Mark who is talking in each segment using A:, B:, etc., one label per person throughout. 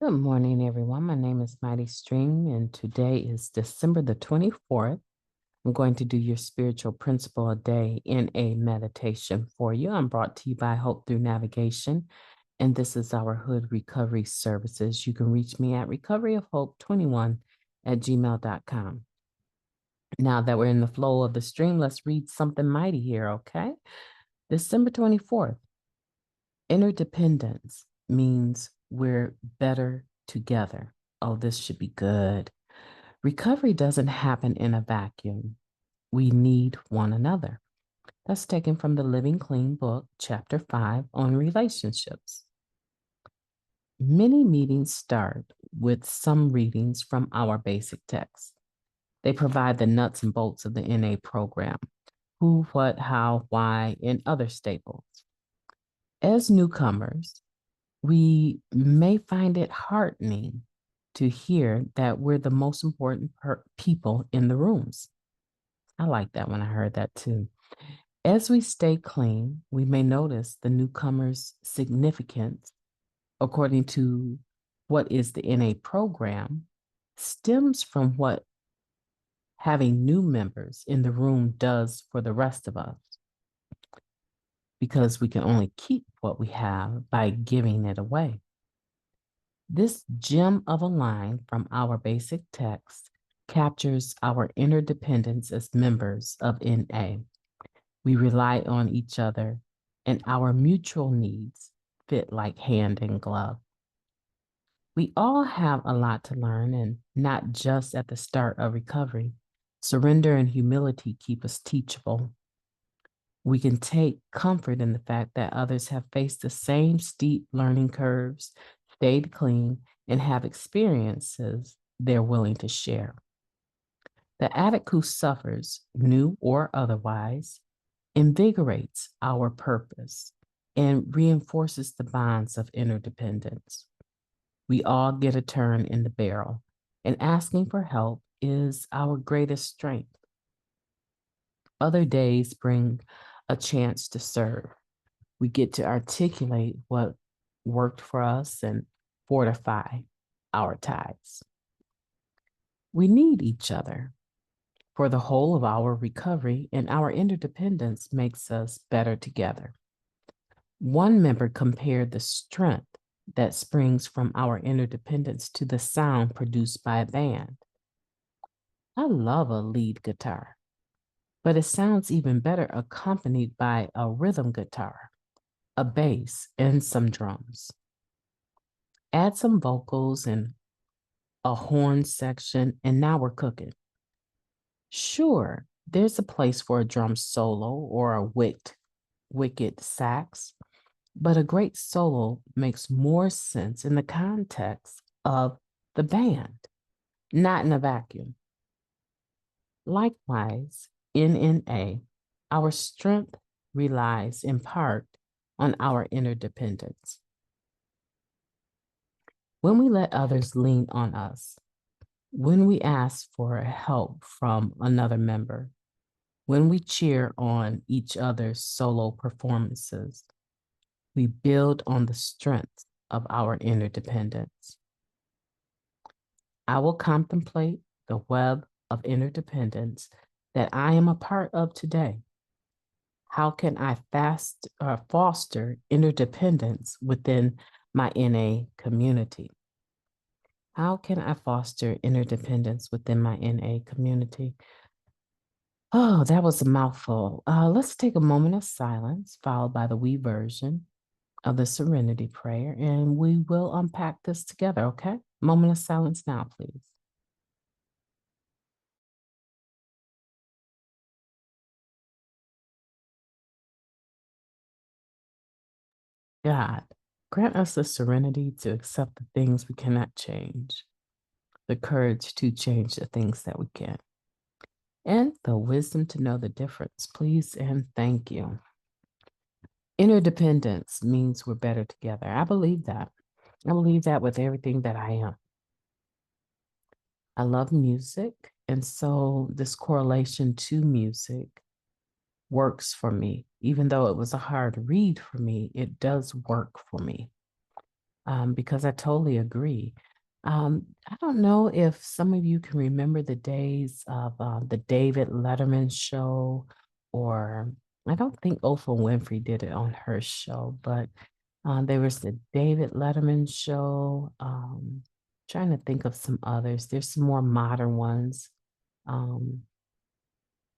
A: Good morning, everyone. My name is MightyStream, and today is December the 24th. I'm going to do your spiritual principle a day in a meditation for you. I'm brought to you by Hope Through Navigation, and this is our Hood Recovery Services. You can reach me at recoveryofhope21@gmail.com. Now that we're in the flow of the stream, let's read something mighty here, okay? December 24th. Interdependence means we're better together. Oh, this should be good. Recovery doesn't happen in a vacuum. We need one another. That's taken from the Living Clean book, chapter 5 on relationships. Many meetings start with some readings from our basic text. They provide the nuts and bolts of the NA program: who, what, how, why, and other staples. As newcomers, we may find it heartening to hear that we're the most important people in the rooms. I like that when I heard that too. As we stay clean, we may notice the newcomer's significance, according to what is the NA program, stems from what having new members in the room does for the rest of us, because we can only keep what we have by giving it away. This gem of a line from our basic text captures our interdependence as members of NA. We rely on each other, and our mutual needs fit like hand in glove. We all have a lot to learn, and not just at the start of recovery. Surrender and humility keep us teachable. We can take comfort in the fact that others have faced the same steep learning curves, stayed clean, and have experiences they're willing to share. The addict who suffers, new or otherwise, invigorates our purpose and reinforces the bonds of interdependence. We all get a turn in the barrel, and asking for help is our greatest strength. Other days bring a chance to serve. We get to articulate what worked for us and fortify our ties. We need each other for the whole of our recovery, and our interdependence makes us better together. One member compared the strength that springs from our interdependence to the sound produced by a band. I love a lead guitar, but it sounds even better accompanied by a rhythm guitar, a bass, and some drums. Add some vocals and a horn section, and now we're cooking. Sure, there's a place for a drum solo or a wicked sax, but a great solo makes more sense in the context of the band, not in a vacuum. Likewise, in NA, our strength relies in part on our interdependence. When we let others lean on us, when we ask for help from another member, when we cheer on each other's solo performances, we build on the strength of our interdependence. I will contemplate the web of interdependence that I am a part of today. How can I foster interdependence within my NA community? How can I foster interdependence within my NA community? Oh, that was a mouthful. Let's take a moment of silence, followed by the we version of the Serenity Prayer, and we will unpack this together, okay? Moment of silence now, please. God, grant us the serenity to accept the things we cannot change, the courage to change the things that we can, and the wisdom to know the difference, please and thank you. Interdependence means we're better together. I believe that. I believe that with everything that I am. I love music, and so this correlation to music works for me. Even though it was a hard read for me, it does work for me. because I totally agree. I don't know if some of you can remember the days of the David Letterman show, or I don't think Oprah Winfrey did it on her show, but there was the David Letterman show. Trying to think of some others. There's some more modern ones, um,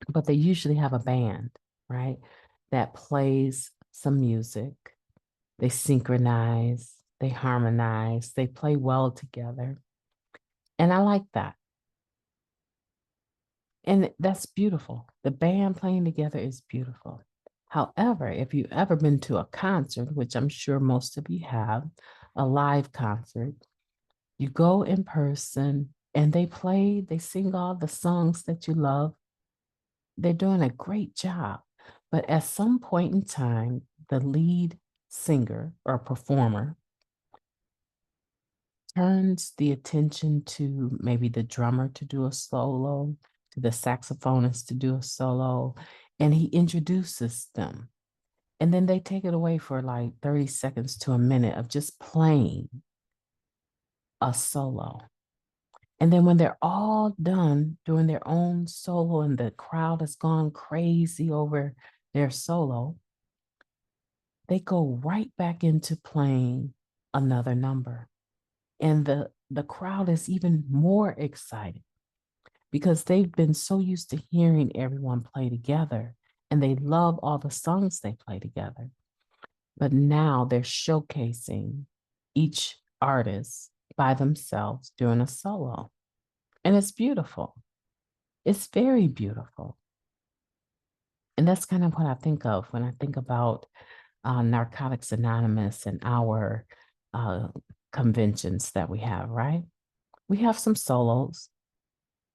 A: but they usually have a band, right, that plays some music. They synchronize, they harmonize, they play well together. And I like that. And that's beautiful. The band playing together is beautiful. However, if you've ever been to a concert, which I'm sure most of you have, a live concert, you go in person and they sing all the songs that you love. They're doing a great job. But at some point in time, the lead singer or performer turns the attention to maybe the drummer to do a solo, to the saxophonist to do a solo, and he introduces them. And then they take it away for like 30 seconds to a minute of just playing a solo. And then when they're all done doing their own solo and the crowd has gone crazy over their solo, they go right back into playing another number. And the crowd is even more excited because they've been so used to hearing everyone play together and they love all the songs they play together. But now they're showcasing each artist by themselves doing a solo. And it's beautiful. It's very beautiful. And that's kind of what I think of when I think about Narcotics Anonymous and our uh, conventions that we have, right? We have some solos.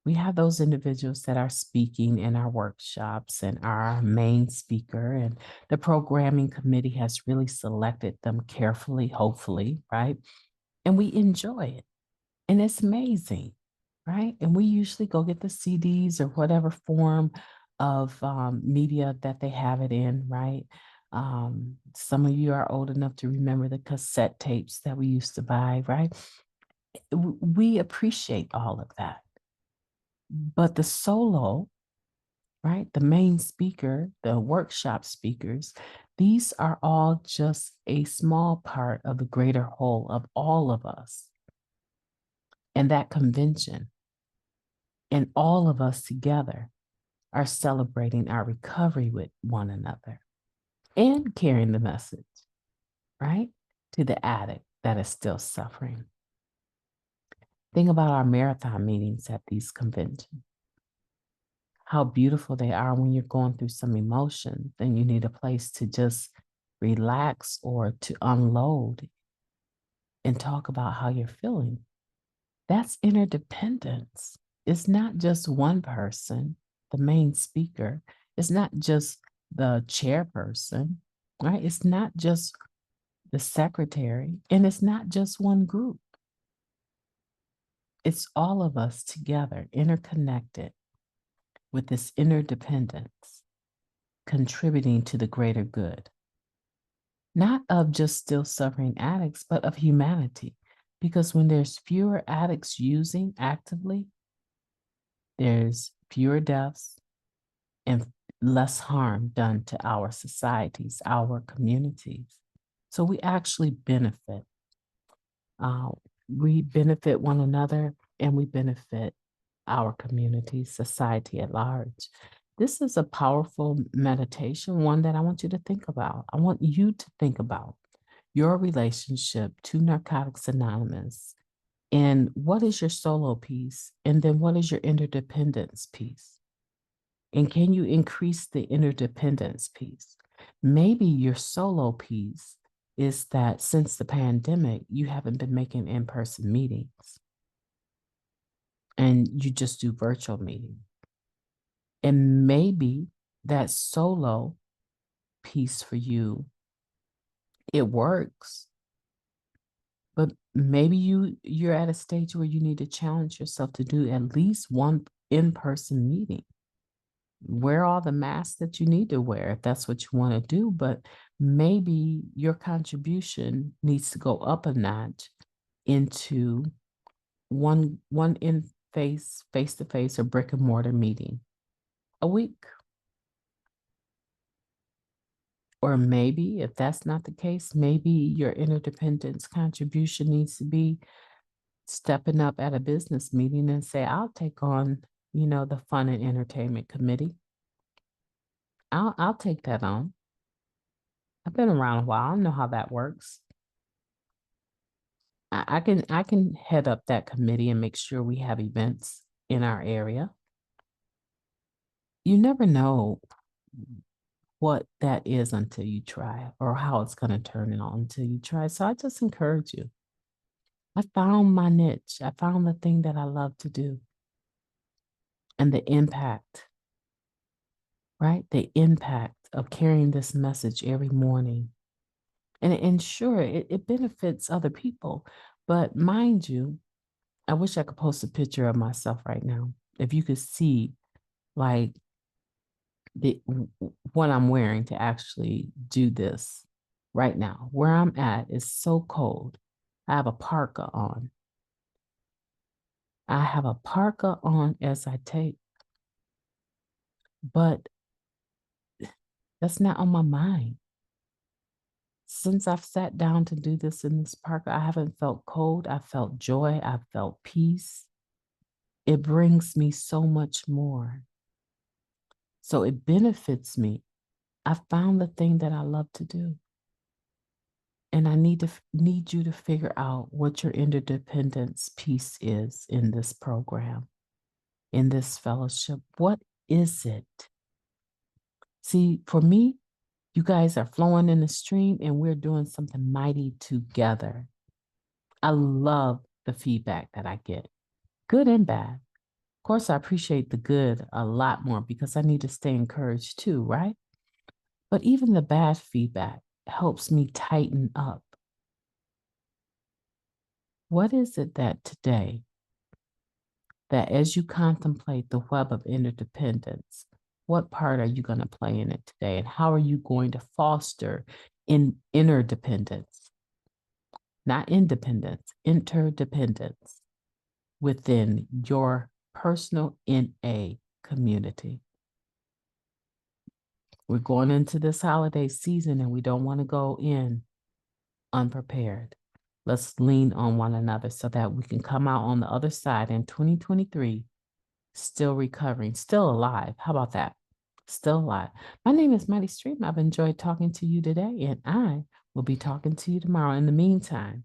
A: We have those individuals that are speaking in our workshops and our main speaker, and the programming committee has really selected them carefully, hopefully, right? And we enjoy it. And it's amazing, right? And we usually go get the CDs or whatever form of media that they have it in, right? Some of you are old enough to remember the cassette tapes that we used to buy, right? We appreciate all of that. But the solo, right? The main speaker, the workshop speakers, these are all just a small part of the greater whole of all of us and that convention. And all of us together are celebrating our recovery with one another and carrying the message, right? To the addict that is still suffering. Think about our marathon meetings at these conventions. How beautiful they are when you're going through some emotion, then you need a place to just relax or to unload and talk about how you're feeling. That's interdependence. It's not just one person, the main speaker. It's not just the chairperson, right? It's not just the secretary, and it's not just one group. It's all of us together, interconnected with this interdependence, contributing to the greater good, not of just still suffering addicts, but of humanity. Because when there's fewer addicts using actively, there's fewer deaths and less harm done to our societies, our communities. So we actually benefit. Uh, we benefit one another and we benefit our community, society at large. This is a powerful meditation, one that I want you to think about. I want you to think about your relationship to Narcotics Anonymous. And what is your solo piece? And then what is your interdependence piece? And can you increase the interdependence piece? Maybe your solo piece is that since the pandemic, you haven't been making in person meetings and you just do virtual meetings. And maybe that solo piece for you, it works, but maybe you're at a stage where you need to challenge yourself to do at least one in-person meeting. Wear all the masks that you need to wear if that's what you want to do, but maybe your contribution needs to go up a notch into one in face to face or brick and mortar meeting a week. Or maybe if that's not the case, maybe your interdependence contribution needs to be stepping up at a business meeting and say, I'll take on, the fun and entertainment committee. I'll take that on. I've been around a while. I know how that works. I can head up that committee and make sure we have events in our area. You never know what that is until you try, or how it's going to turn out until you try. So I just encourage you. I found my niche. I found the thing that I love to do, and the impact, right? The impact of carrying this message every morning. And sure, it benefits other people. But mind you, I wish I could post a picture of myself right now. If you could see like what I'm wearing to actually do this right now. Where I'm at is so cold. I have a parka on. I have a parka on as I tape, but that's not on my mind. Since I've sat down to do this in this parka, I haven't felt cold. I felt joy. I felt peace. It brings me so much more. So it benefits me. I found the thing that I love to do. And I need you to figure out what your interdependence piece is in this program, in this fellowship. What is it? See, for me, you guys are flowing in the stream and we're doing something mighty together. I love the feedback that I get, good and bad. Of course, I appreciate the good a lot more because I need to stay encouraged too, right? But even the bad feedback helps me tighten up. What is it that today, that as you contemplate the web of interdependence, what part are you going to play in it today? And how are you going to foster interdependence, not independence, interdependence within your personal NA community? We're going into this holiday season and we don't want to go in unprepared. Let's lean on one another so that we can come out on the other side in 2023 still recovering, still alive. How about that? Still alive. My name is Mighty Stream. I've enjoyed talking to you today, and I will be talking to you tomorrow. In the meantime,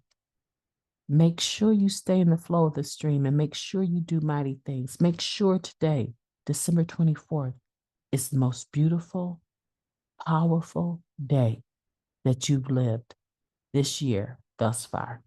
A: make sure you stay in the flow of the stream and make sure you do mighty things. Make sure today, December 24th, is the most beautiful, powerful day that you've lived this year thus far.